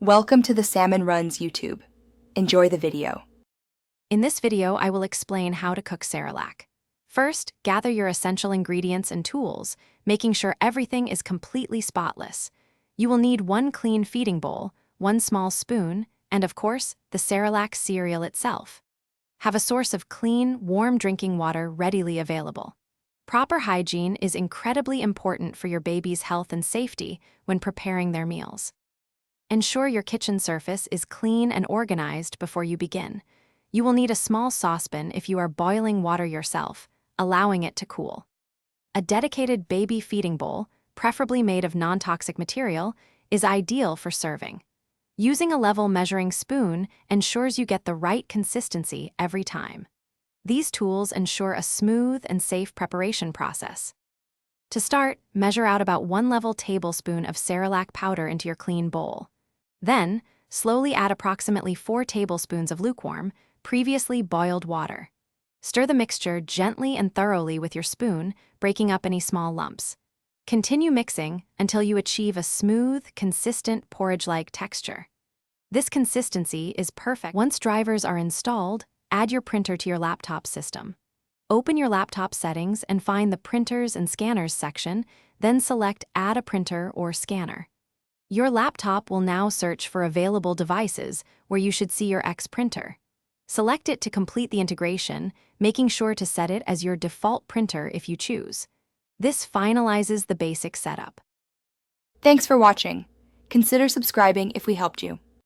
Welcome to the Salmon Runs YouTube. Enjoy the video. In this video, I will explain how to cook Cerelac. First, gather your essential ingredients and tools, making sure everything is completely spotless. You will need one clean feeding bowl, one small spoon, and of course, the Cerelac cereal itself. Have a source of clean, warm drinking water readily available. Proper hygiene is incredibly important for your baby's health and safety when preparing their meals. Ensure your kitchen surface is clean and organized before you begin. You will need a small saucepan if you are boiling water yourself, allowing it to cool. A dedicated baby feeding bowl, preferably made of non-toxic material, is ideal for serving. Using a level measuring spoon ensures you get the right consistency every time. These tools ensure a smooth and safe preparation process. To start, measure out about 1 level tablespoon of Cerelac powder into your clean bowl. Then, slowly add approximately 4 tablespoons of lukewarm, previously boiled water. Stir the mixture gently and thoroughly with your spoon, breaking up any small lumps. Continue mixing until you achieve a smooth, consistent porridge-like texture. This consistency is perfect. Once drivers are installed, add your printer to your laptop system. Open your laptop settings and find the Printers and Scanners section, then select Add a Printer or Scanner. Your laptop will now search for available devices where you should see your X printer. Select it to complete the integration, making sure to set it as your default printer if you choose. This finalizes the basic setup. Thanks for watching. Consider subscribing if we helped you.